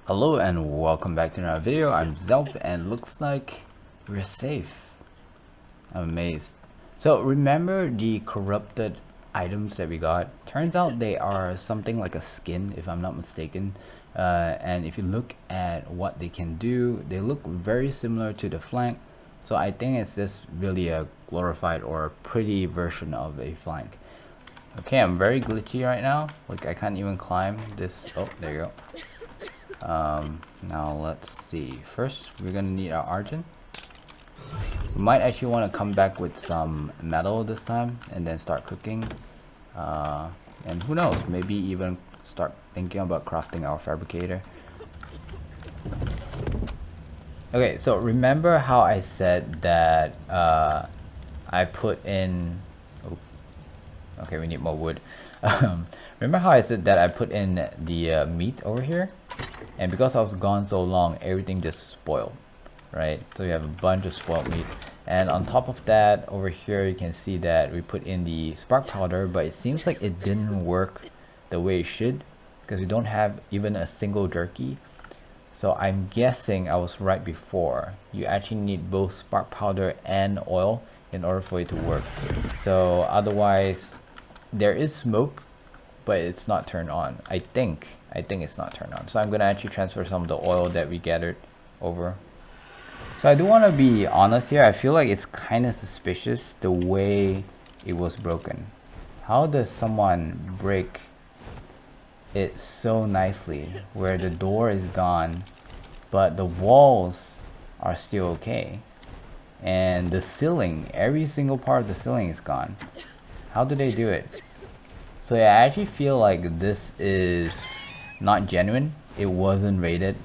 Hello and welcome back to another video. I'm Zelp and looks like we're safe. I'm amazed. So remember the corrupted items that we got? Turns out they are something like a skin, if I'm not mistaken. And if you look at what they can do, they look very similar to the flank. So I think it's just really a glorified or a pretty version of a flank. Okay, I'm very glitchy right now. Like I can't even climb this. Oh, there you go. Now let's see. First, we're gonna need our argent. We might actually want to come back with some metal this time and then start cooking. And who knows, maybe even start thinking about crafting our fabricator. Okay, so remember how I said that I put in... Oh, okay, we need more wood. Remember how I said that I put in the meat over here? And because I was gone so long, everything just spoiled, right? So we have a bunch of spoiled meat. And on top of that, over here, you can see that we put in the spark powder, but it seems like it didn't work the way it should because we don't have even a single jerky. So I'm guessing I was right before. You actually need both spark powder and oil in order for it to work. So otherwise, there is smoke, but it's not turned on. I think it's not turned on. So I'm gonna actually transfer some of the oil that we gathered over. So I do want to be honest here. I feel like it's kind of suspicious the way it was broken. How does someone break it so nicely where the door is gone but the walls are still okay, and the ceiling, every single part of the ceiling is gone? How do they do it? So yeah, I actually feel like this is not genuine. It wasn't raided.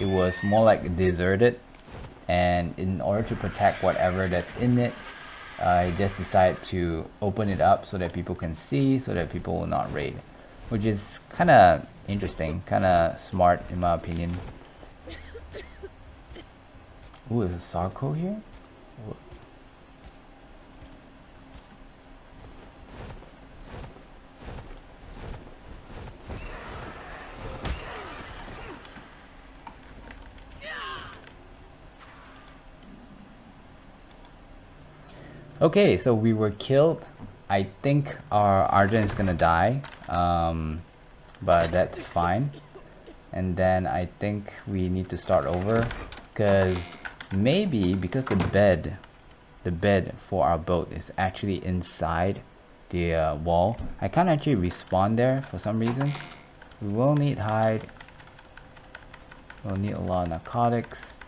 It was more like deserted, and in order to protect whatever that's in it, I just decided to open it up so that people can see, so that people will not raid, which is kind of interesting, kind of smart in my opinion. Ooh, is a Sarko here? Okay, so we were killed. I think our Argent is gonna die, but that's fine. And then I think we need to start over because maybe because the bed for our boat is actually inside the wall. I can't actually respawn there for some reason. We will need hide. We'll need a lot of narcotics.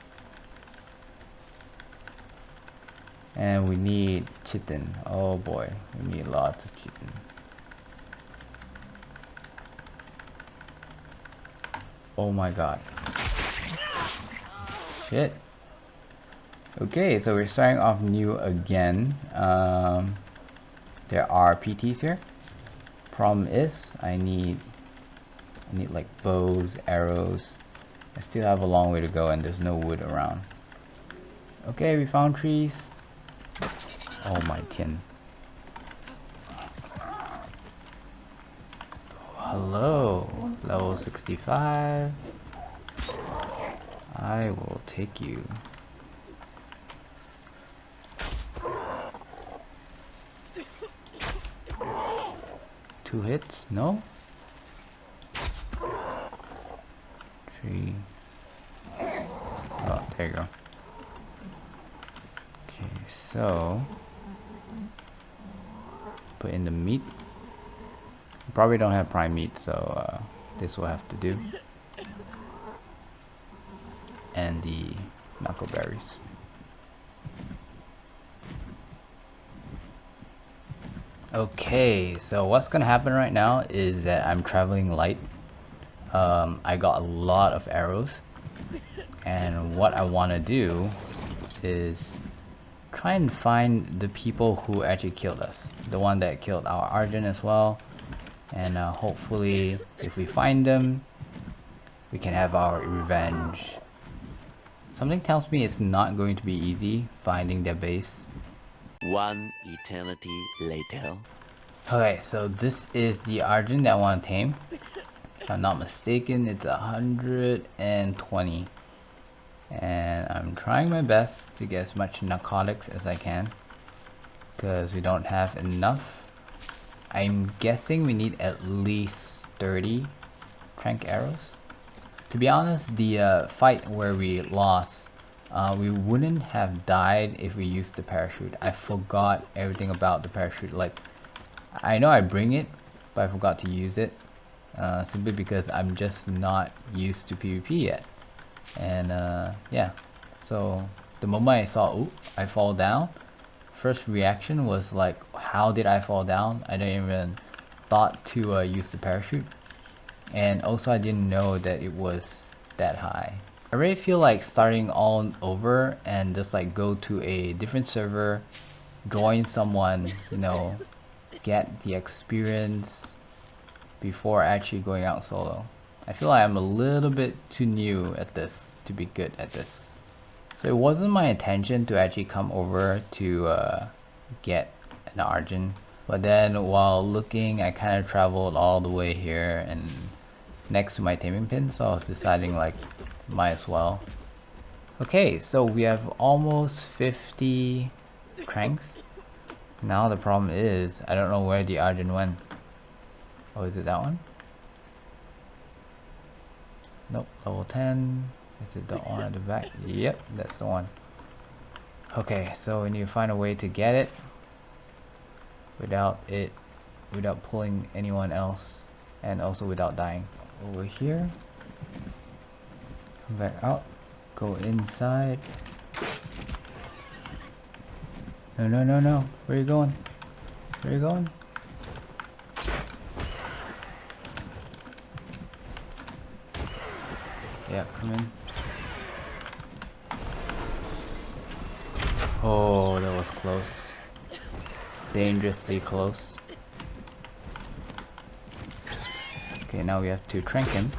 And we need chitin. Oh boy, we need lots of chitin. Oh my god. Shit. Okay, so we're starting off new again. There are PTs here. Problem is, I need like bows, arrows. I still have a long way to go and there's no wood around. Okay, we found trees. Oh my tin. Hello, level 65. I will take you. Two hits? No? Three. Oh, there you go. Okay, so put in the meat. Probably don't have prime meat, so this will have to do. And the knuckleberries. Okay, so what's gonna happen right now is that I'm traveling light. I got a lot of arrows, and what I want to do is try and find the people who actually killed us, the one that killed our Argent as well, and hopefully if we find them we can have our revenge. Something tells me it's not going to be easy finding their base. One eternity later. Okay, so this is the Argent that I want to tame. If I'm not mistaken, it's 120. And I'm trying my best to get as much narcotics as I can, because we don't have enough. I'm guessing we need at least 30 trank arrows. To be honest, the fight where we lost, we wouldn't have died if we used the parachute. I forgot everything about the parachute. Like, I know I bring it, but I forgot to use it. Simply because I'm just not used to PvP yet. And yeah, so the moment I saw, ooh, I fall down, first reaction was like, how did I fall down? I didn't even thought to use the parachute. And also I didn't know that it was that high. I really feel like starting all over and just like go to a different server, join someone, you know, get the experience before actually going out solo. I feel like I'm a little bit too new at this to be good at this. So it wasn't my intention to actually come over to get an Argent, but then while looking, I kind of traveled all the way here and next to my taming pin, so I was deciding like, might as well. Okay, so we have almost 50 cranks. Now the problem is, I don't know where the Argent went. Oh, is it that one? Nope, level 10. Is it the one at the back? Yep, that's the one. Okay, so we need to find a way to get it without pulling anyone else, and also without dying. Over here, come back out, go inside. No, no, no, no. Where are you going? Where are you going? Yeah, come in. Oh, that was close. Dangerously close. Okay, now we have to trank him.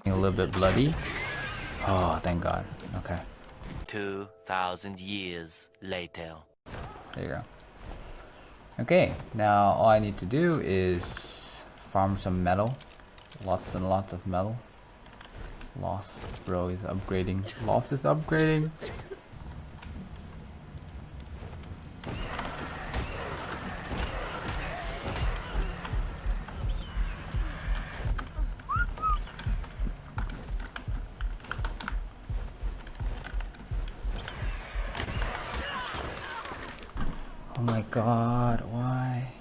A little bit bloody. Oh, thank God. Okay. 2,000 years later. There you go. Okay, now all I need to do is farm some metal. Lots and lots of metal. Loss, bro, is upgrading. Loss is upgrading. Oh my God, why?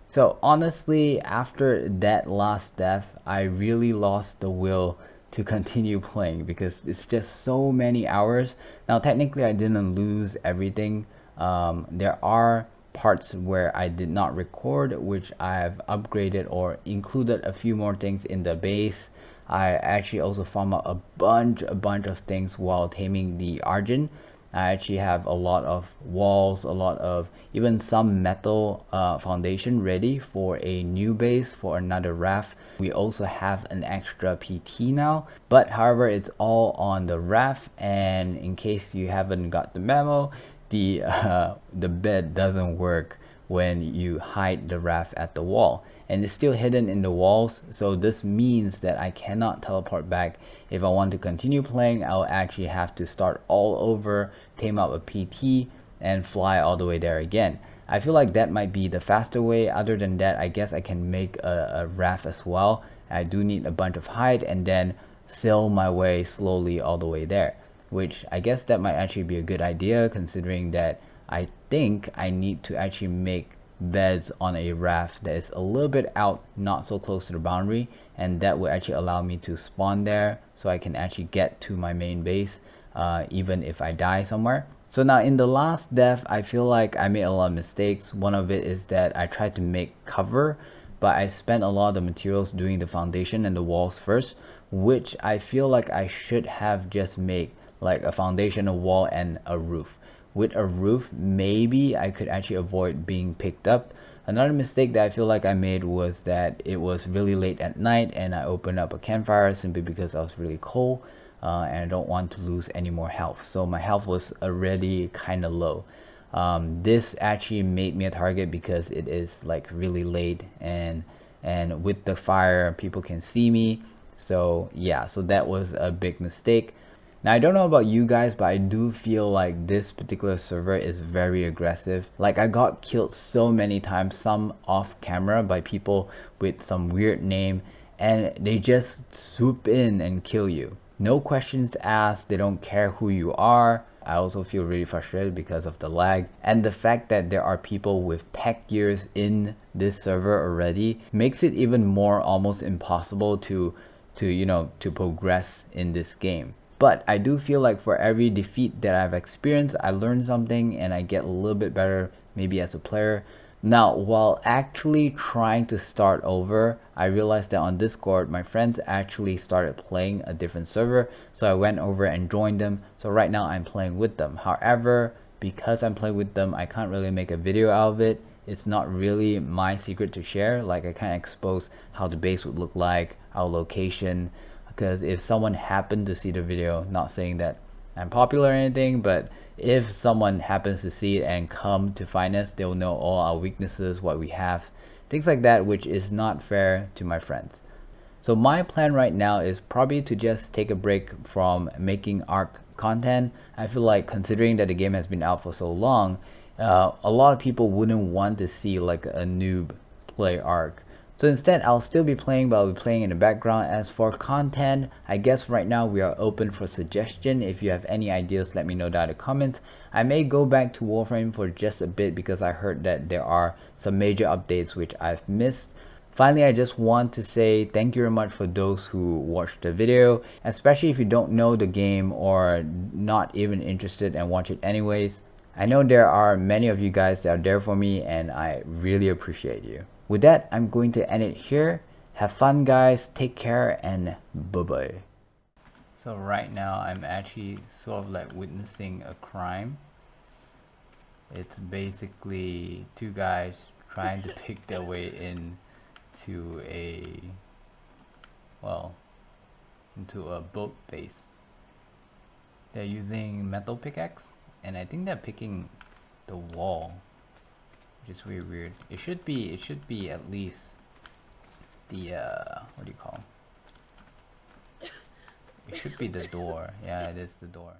So honestly, after that last death, I really lost the will to continue playing because it's just so many hours. Now technically I didn't lose everything. There are parts where I did not record, which I've upgraded or included a few more things in the base. I actually also found out a bunch of things while taming the Argent. I actually have a lot of walls, a lot of even some metal foundation ready for a new base for another raft. We also have an extra PT now, but however, it's all on the raft. And in case you haven't got the memo, the bed doesn't work when you hide the raft at the wall, and it's still hidden in the walls. So this means that I cannot teleport back. If I want to continue playing, I'll actually have to start all over, tame up a PT, and fly all the way there again. I feel like that might be the faster way. Other than that, I guess I can make a raft as well. I do need a bunch of hide and then sail my way slowly all the way there, which I guess that might actually be a good idea, considering that I think I need to actually make beds on a raft that is a little bit out, not so close to the boundary, and that will actually allow me to spawn there so I can actually get to my main base even if I die somewhere. So now in the last death, I feel like I made a lot of mistakes. One of it is that I tried to make cover, but I spent a lot of the materials doing the foundation and the walls first, which I feel like I should have just made like a foundation, a wall, and a roof. With a roof, maybe I could actually avoid being picked up, Another mistake that I feel like I made was that it was really late at night and I opened up a campfire simply because I was really cold, and I don't want to lose any more health. So my health was already kind of low. This actually made me a target because it is like really late, and with the fire people can see me. So yeah, so that was a big mistake. Now I don't know about you guys, but I do feel like this particular server is very aggressive. Like I got killed so many times, some off camera by people with some weird name, and they just swoop in and kill you. No questions asked, they don't care who you are. I also feel really frustrated because of the lag, and the fact that there are people with tech gears in this server already makes it even more almost impossible to progress in this game. But I do feel like for every defeat that I've experienced, I learn something and I get a little bit better maybe as a player. Now, while actually trying to start over, I realized that on Discord, my friends actually started playing a different server. So I went over and joined them. So right now I'm playing with them. However, because I'm playing with them, I can't really make a video out of it. It's not really my secret to share. Like I can't expose how the base would look like, our location, because if someone happened to see the video, not saying that I'm popular or anything, but if someone happens to see it and come to find us, they'll know all our weaknesses, what we have, things like that, which is not fair to my friends. So my plan right now is probably to just take a break from making ARK content. I feel like considering that the game has been out for so long, a lot of people wouldn't want to see like a noob play ARK. So instead, I'll still be playing, but I'll be playing in the background. As for content, I guess right now we are open for suggestion. If you have any ideas, let me know down in the comments. I may go back to Warframe for just a bit because I heard that there are some major updates which I've missed. Finally, I just want to say thank you very much for those who watched the video, especially if you don't know the game or not even interested and watch it anyways. I know there are many of you guys that are there for me and I really appreciate you. With that, I'm going to end it here. Have fun guys, take care, and bye bye. So right now I'm actually sort of like witnessing a crime. It's basically two guys trying to pick their way in to into a boat base. They're using metal pickaxe, and I think they're picking the wall, which is really weird. It should be at least the what do you call it? It should be the door. Yeah, it is the door.